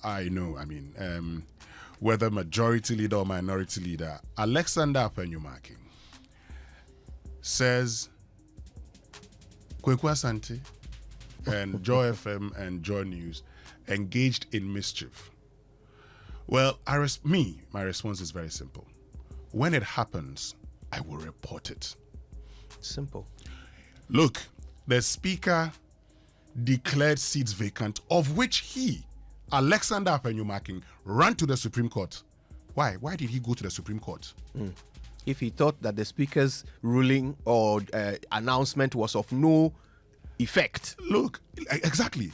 I know. Whether majority leader or minority leader, Alexander Afenyo-Markin says Kweku Asante and Joy FM and Joy News engaged in mischief. Well, my response is very simple. When it happens, I will report it. Simple. Look, the speaker declared seats vacant, of which he, Alexander Afenyo-Markin, ran to the Supreme Court. Why? Why did he go to the Supreme Court? If he thought that the speaker's ruling or announcement was of no effect. Look, exactly.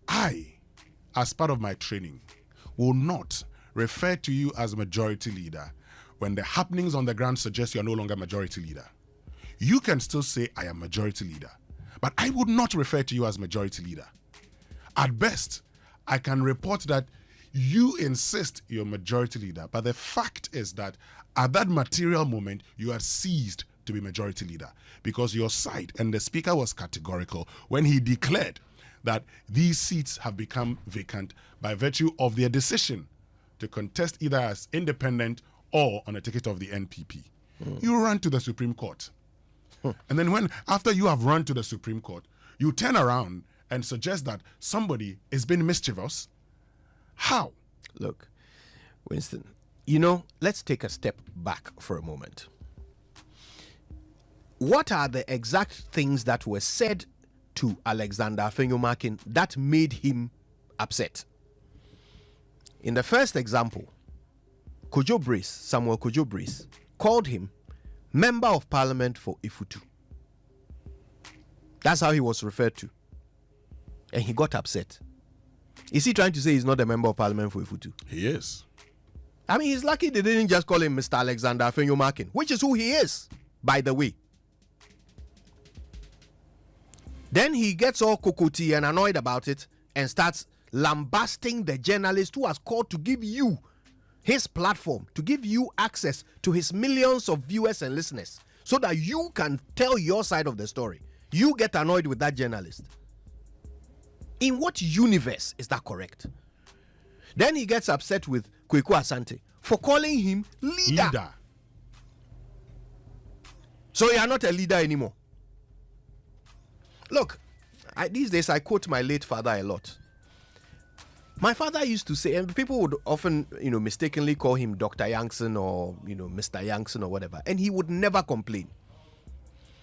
I, as part of my training, will not refer to you as majority leader when the happenings on the ground suggest you are no longer majority leader. You can still say I am majority leader, but I would not refer to you as majority leader. At best, I can report that you insist you're majority leader, but the fact is that at that material moment, you had ceased to be majority leader because your side, and the speaker was categorical when he declared that these seats have become vacant by virtue of their decision to contest either as independent or on a ticket of the NPP. You run to the Supreme Court. And then after you have run to the Supreme Court, you turn around and suggest that somebody is being mischievous. How? Look, Winston, let's take a step back for a moment. What are the exact things that were said to Alexander Afenyo-Markin that made him upset? In the first example, Samuel Kojo Brace, called him Member of Parliament for Ifutu. That's how he was referred to. And he got upset. Is he trying to say he's not a Member of Parliament for Ifutu? He is. He's lucky they didn't just call him Mr. Alexander Afenyo-Markin, which is who he is, by the way. Then he gets all kokoti and annoyed about it and starts lambasting the journalist who has called to give you his platform, to give you access to his millions of viewers and listeners so that you can tell your side of the story. You get annoyed with that journalist. In what universe is that correct? Then he gets upset with Kweku Asante for calling him leader. So you are not a leader anymore. Look, these days I quote my late father a lot. My father used to say, and people would often, mistakenly call him Dr. Yankson or, Mr. Yankson or whatever, and he would never complain.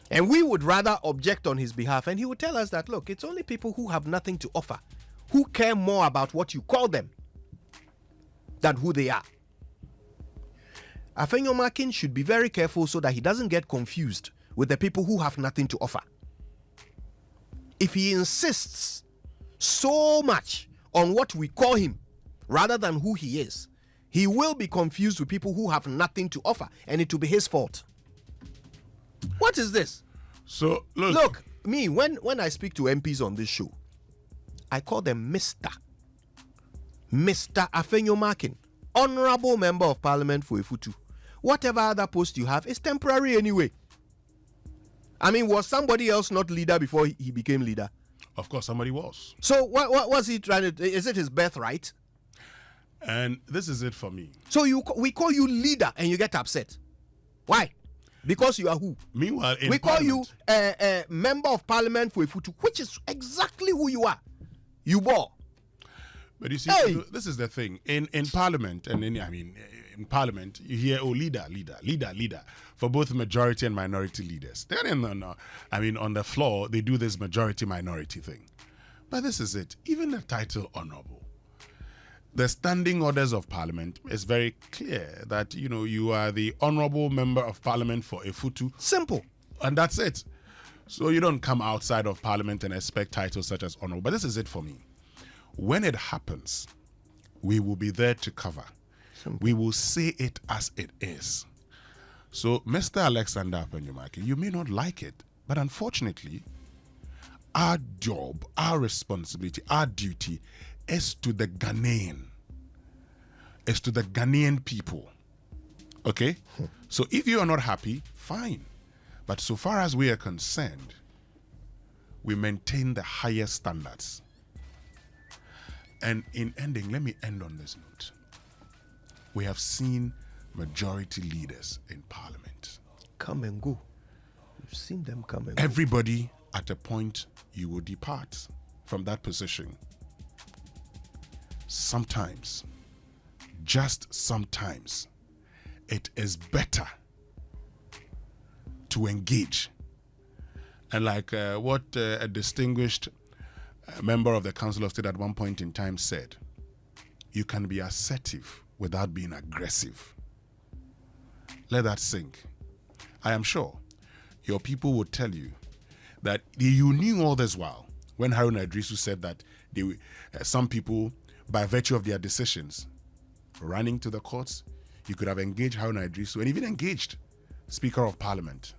And we would rather object on his behalf, and he would tell us that, look, it's only people who have nothing to offer, who care more about what you call them than who they are. Afenyo-Markin should be very careful so that he doesn't get confused with the people who have nothing to offer. If he insists so much on what we call him rather than who he is, he will be confused with people who have nothing to offer, and it will be his fault. What is this? So look, me, when I speak to MPs on this show, I call them Mr. Afenyo-Markin, Honorable Member of Parliament for Ifutu. Whatever other post you have is temporary anyway. Was somebody else not leader before he became leader? Of course, somebody was. So what was he trying to? Is it his birthright? And this is it for me. So we call you leader and you get upset. Why? Because you are who? Meanwhile, we call you a Member of Parliament for Ifutu, which is exactly who you are. You bore. But you see, this is the thing. In Parliament, and in Parliament, you hear, leader. For both majority and minority leaders. Then on the floor, they do this majority-minority thing. But this is it. Even the title honorable. The standing orders of Parliament is very clear that, you are the Honorable Member of Parliament for Ifutu. Simple. And that's it. So you don't come outside of Parliament and expect titles such as honorable. But this is it for me. When it happens, we will be there to cover. Simple. We will say it as it is. So, Mr. Alexander Afenyo-Markin, you may not like it, but unfortunately, our job, our responsibility, our duty is to the Ghanaian. It's to the Ghanaian people. Okay? So if you are not happy, fine. But so far as we are concerned, we maintain the highest standards. And in ending, let me end on this note. We have seen majority leaders in Parliament. Come and go. We've seen them come and go. Everybody at a point you will depart from that position. Sometimes, just sometimes, it is better to engage. And like what a distinguished member of the Council of State at one point in time said, you can be assertive without being aggressive. Let that sink. I am sure your people will tell you that you knew all this while when Haruna Idrisu said that some people, by virtue of their decisions, running to the courts, you could have engaged Haruna Idrisu and even engaged Speaker of Parliament